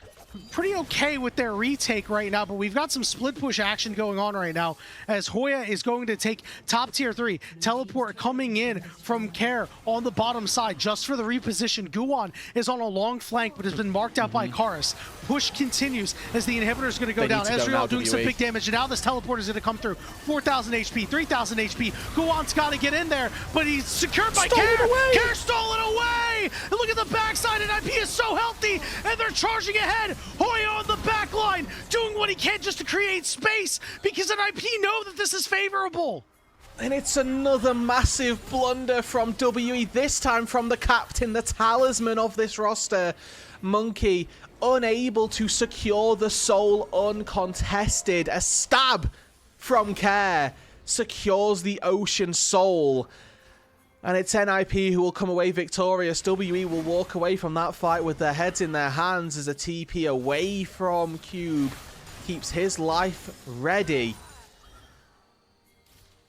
pretty okay with their retake right now, but we've got some split push action going on right now as Hoya is going to take top tier 3. Teleport coming in from Care on the bottom side just for the reposition. Guwon is on a long flank but has been marked out by Karis. Push continues as the inhibitor is going to go down. Ezreal doing some big damage, and now this teleport is going to come through. 4,000 HP, 3,000 HP. Guwon's got to get in there, but he's secured by Care. Care stole it away! And look at the backside, and NIP is so healthy, and they're charging ahead. Hoya on the back line, doing what he can just to create space because NIP know that this is favorable. And it's another massive blunder from WE, this time from the captain, the talisman of this roster. Monki, unable to secure the soul uncontested. A stab from Care secures the Ocean Soul. And it's NIP who will come away victorious. WE will walk away from that fight with their heads in their hands as a TP away from Cube keeps his life ready.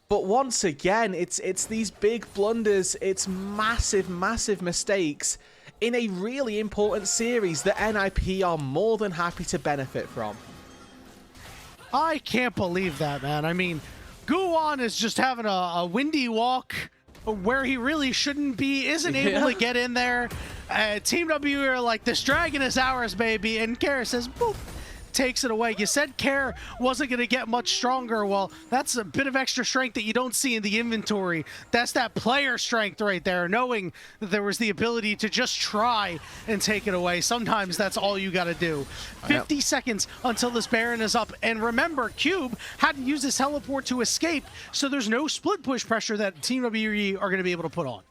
But once again, it's these big blunders, it's massive, massive mistakes in a really important series that NIP are more than happy to benefit from. I can't believe that, man. I mean, Guwon is just having a windy walk where he really shouldn't be, isn't able to get in there. Team W are like, this dragon is ours, baby. And Care says, boop, takes it away. You said Care wasn't going to get much stronger. Well, that's a bit of extra strength that you don't see in the inventory. That's that player strength right there, knowing that there was the ability to just try and take it away. Sometimes that's all you got to do. 50 seconds until this Baron is up. And remember, Cube hadn't used his teleport to escape, so there's no split push pressure that Team WE are going to be able to put on.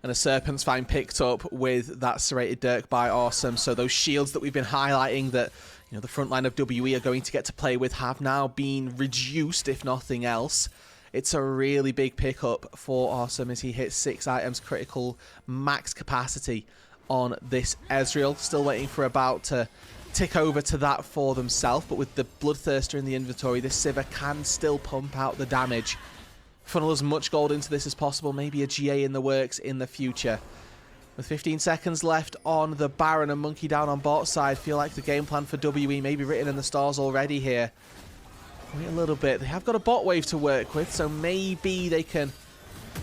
And a Serpent's Fine picked up with that serrated Dirk by Assum. So those shields that we've been highlighting that the front line of WE are going to get to play with have now been reduced, if nothing else. It's a really big pickup for Assum as he hits 6 items critical max capacity on this Ezreal. Still waiting for about to tick over to that for themselves, but with the Bloodthirster in the inventory, this Sivir can still pump out the damage. Funnel as much gold into this as possible, maybe a GA in the works in the future. With 15 seconds left on the Baron and Monki down on bot side, feel like the game plan for WE may be written in the stars already here. Wait a little bit. They have got a bot wave to work with, so maybe they can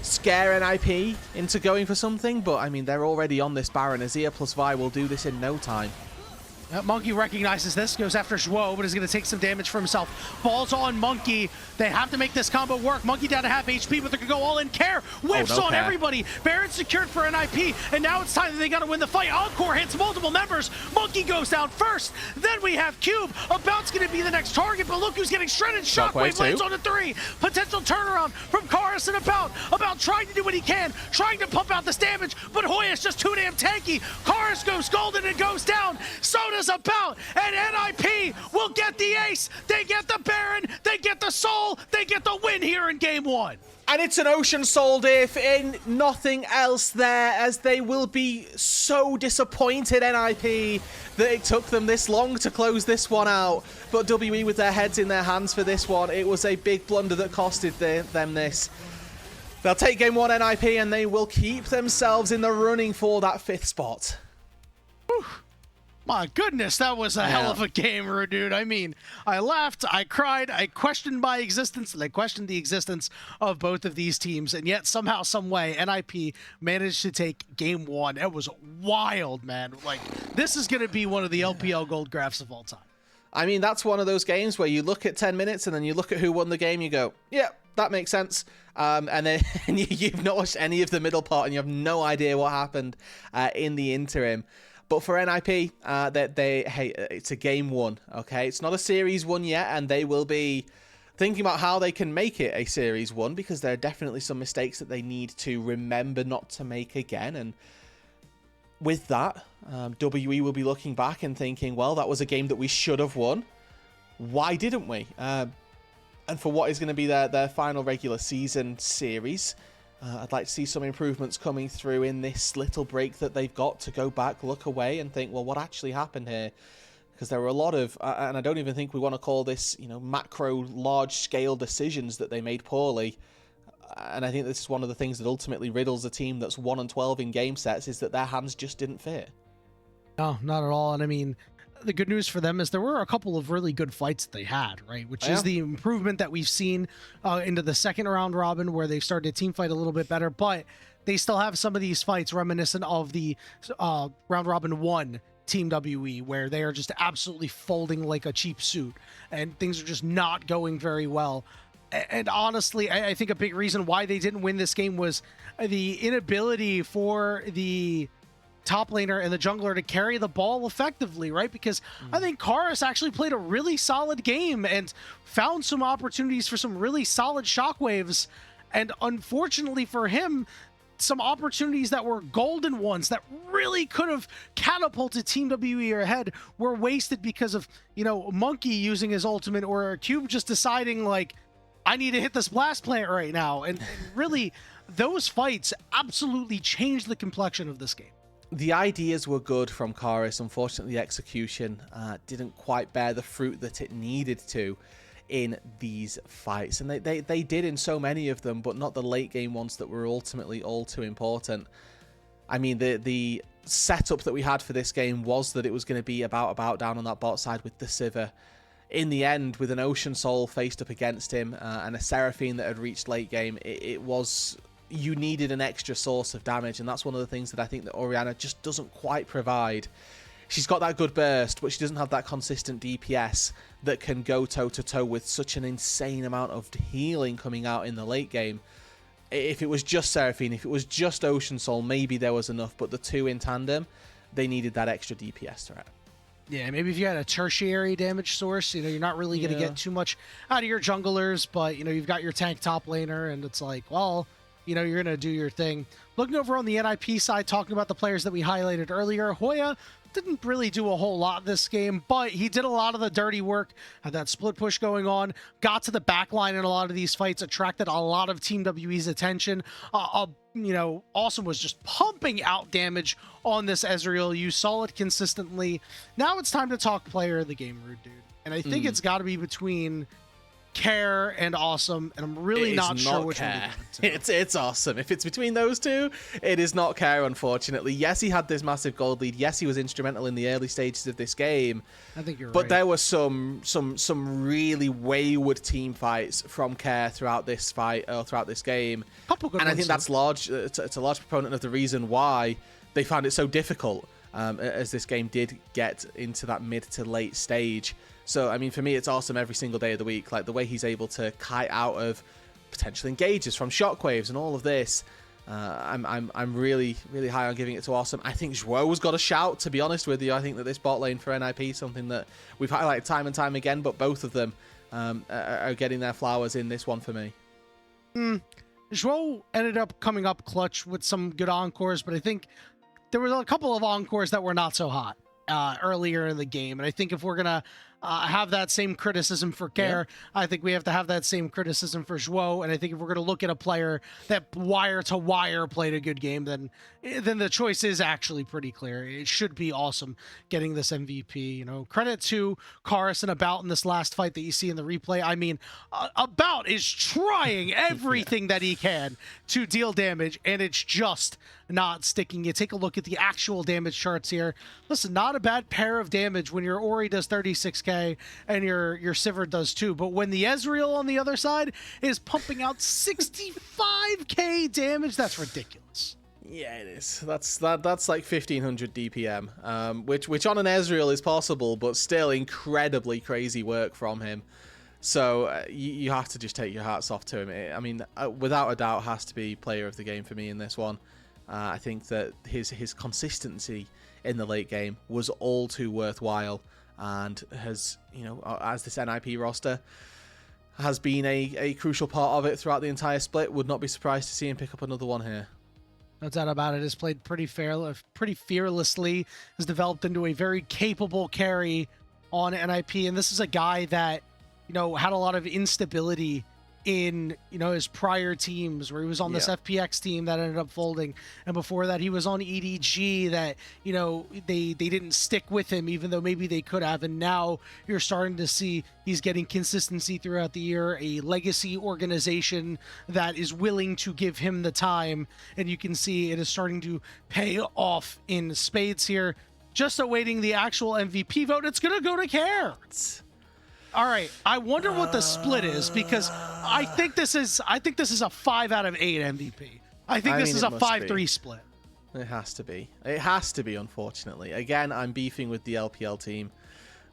scare NIP into going for something, but I mean, they're already on this Baron. Azir plus Vi will do this in no time. Monki recognizes this, goes after Zhuo, but is going to take some damage for himself. Falls on Monki. They have to make this combo work. Monki down to half HP, but they're going to go all in. Care whiffs on everybody. Baron secured for NIP, and now it's time that they got to win the fight. Encore hits multiple members. Monki goes down first. Then we have Cube. About's going to be the next target, but look who's getting shredded. Shockwave lands on the 3. Potential turnaround from Karis and About. About trying to do what he can, trying to pump out this damage, but Hoya's just too damn tanky. Karis goes golden and goes down. So does About, and NIP will get the ace. They get the Baron, they get the soul, they get the win here in game 1. And it's an Ocean Soul diff in nothing else there, as they will be so disappointed, NIP, that it took them this long to close this one out. But WE with their heads in their hands for this one. It was a big blunder that costed them this. They'll take game 1 NIP, and they will keep themselves in the running for that 5th spot. Whew. My goodness, that was a hell of a game, Roodod. I mean, I laughed, I cried, I questioned my existence, and I questioned the existence of both of these teams, and yet somehow, some way, NIP managed to take game 1. It was wild, man. Like, this is going to be one of the LPL gold graphs of all time. I mean, that's one of those games where you look at 10 minutes and then you look at who won the game, you go, yeah, that makes sense. And then you've not watched any of the middle part and you have no idea what happened in the interim. But for NIP, hey, it's a game 1, okay? It's not a series 1 yet, and they will be thinking about how they can make it a series 1, because there are definitely some mistakes that they need to remember not to make again. And with that, WE will be looking back and thinking, well, that was a game that we should have won. Why didn't we? And for what is going to be their final regular season series, I'd like to see some improvements coming through in this little break that they've got to go back, look away, and think, well, what actually happened here? Because there were a lot of, and I don't even think we want to call this, macro, large-scale decisions that they made poorly. And I think this is one of the things that ultimately riddles a team that's 1-12 in game sets, is that their hands just didn't fit. No, not at all. And I mean, the good news for them is there were a couple of really good fights that they had, right? Which is the improvement that we've seen into the second round robin, where they've started to team fight a little bit better, but they still have some of these fights reminiscent of the round robin 1 Team WE, where they are just absolutely folding like a cheap suit and things are just not going very well. And honestly, I think a big reason why they didn't win this game was the inability for the top laner and the jungler to carry the ball effectively, right? Because I think Karis actually played a really solid game and found some opportunities for some really solid shockwaves. And unfortunately for him, some opportunities that were golden ones that really could have catapulted Team WE ahead were wasted because of, Monki using his ultimate, or Cube just deciding, like, I need to hit this blast plant right now. And really, those fights absolutely changed the complexion of this game. The ideas were good from Karis. Unfortunately, the execution didn't quite bear the fruit that it needed to in these fights. And they did in so many of them, but not the late game ones that were ultimately all too important. I mean, the setup that we had for this game was that it was going to be about down on that bot side with the Sivir. In the end, with an Ocean Soul faced up against him and a Seraphine that had reached late game, it was... you needed an extra source of damage, and that's one of the things that I think that Orianna just doesn't quite provide. She's got that good burst, but she doesn't have that consistent DPS that can go toe-to-toe with such an insane amount of healing coming out in the late game. If it was just Seraphine, if it was just Ocean Soul, maybe there was enough, but the two in tandem, they needed that extra DPS threat. Yeah, maybe if you had a tertiary damage source, you're not really going to get too much out of your junglers, but, you've got your tank top laner, and it's like, well... you're going to do your thing. Looking over on the NIP side, talking about the players that we highlighted earlier, Hoya didn't really do a whole lot this game, but he did a lot of the dirty work, had that split push going on, got to the back line in a lot of these fights, attracted a lot of Team WE's attention. Assum was just pumping out damage on this Ezreal. You saw it consistently. Now it's time to talk player of the game, Roodod. And I think it's got to be between Care and Assum, and I'm really not sure which one to give it to. It's Assum. If it's between those two, it is not Care, unfortunately. Yes, he had this massive gold lead. Yes, he was instrumental in the early stages of this game. I think you're right. But there were some really wayward team fights from Care throughout this fight or throughout this game. Couple good and I ones, think that's large. It's a large proponent of the reason why they found it so difficult as this game did get into that mid to late stage. So, I mean, for me, it's Assum every single day of the week. Like, the way he's able to kite out of potential engages from shockwaves and all of this. I'm really high on giving it to Assum. I think Zhuo's got a shout, to be honest with you. I think that this bot lane for NIP is something that we've highlighted time and time again, but both of them are getting their flowers in this one for me. Zhuo ended up coming up clutch with some good encores, but I think there were a couple of encores that were not so hot earlier in the game. And I think if we're going to have that same criticism for Care, I think we have to have that same criticism for Zhuo. And I think if we're going to look at a player that wire to wire played a good game, then the choice is actually pretty clear. It should be Assum getting this MVP. You know, credit to Karis and About in this last fight that you see in the replay. I mean, About is trying everything that he can to deal damage, and it's just not sticking. You take a look at the actual damage charts here. Listen, not a bad pair of damage when your Ori does 36k and your Sivir does too. But when the Ezreal on the other side is pumping out 65k damage, that's ridiculous. Yeah, it is. That's like 1500 DPM, which on an Ezreal is possible, but still incredibly crazy work from him. So you have to just take your hats off to him. I mean, without a doubt, has to be player of the game for me in this one. I think that his consistency in the late game was all too worthwhile, and has, you know, as this NIP roster has been a crucial part of it throughout the entire split. Would not be surprised to see him pick up another one here. No doubt about it. Has played pretty fearlessly. Has developed into a very capable carry on NIP, and this is a guy that, you know, had a lot of instability in, you know, his prior teams, where he was on this FPX team that ended up folding, and before that he was on EDG that, you know, they didn't stick with him, even though maybe they could have. And now you're starting to see he's getting consistency throughout the year, a legacy organization that is willing to give him the time, and you can see it is starting to pay off in spades here. Just awaiting the actual MVP vote. It's gonna go to Care. All right, I wonder what the split is, because I think this is a 5 out of 8 MVP. I think this is a 5-3 split. It has to be. It has to be, unfortunately. Again, I'm beefing with the LPL team.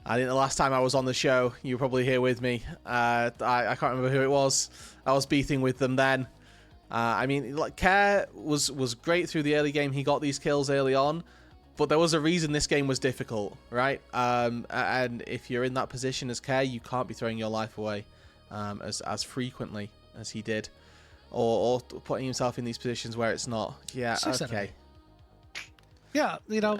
I think the last time I was on the show, you were probably here with me. I can't remember who it was. I was beefing with them then. I mean, like, Care was great through the early game. He got these kills early on. But there was a reason this game was difficult, right? And if you're in that position as Care, you can't be throwing your life away as frequently as he did, or putting himself in these positions where it's not. Yeah, okay. Yeah, you know,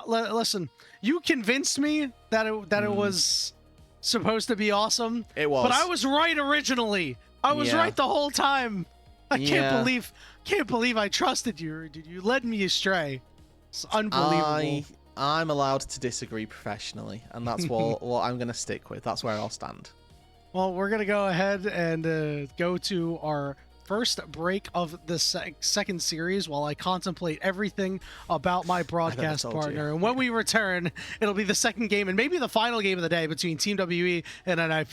listen, you convinced me that it was supposed to be awesome. It was, but I was right originally. I was right the whole time. I can't believe I trusted you. You led me astray. It's unbelievable. I'm allowed to disagree professionally, and that's what I'm going to stick with. That's where I'll stand. Well, we're going to go ahead and go to our first break of the second series while I contemplate everything about my broadcast partner. And when we return, it'll be the second game and maybe the final game of the day between Team WE and NIP.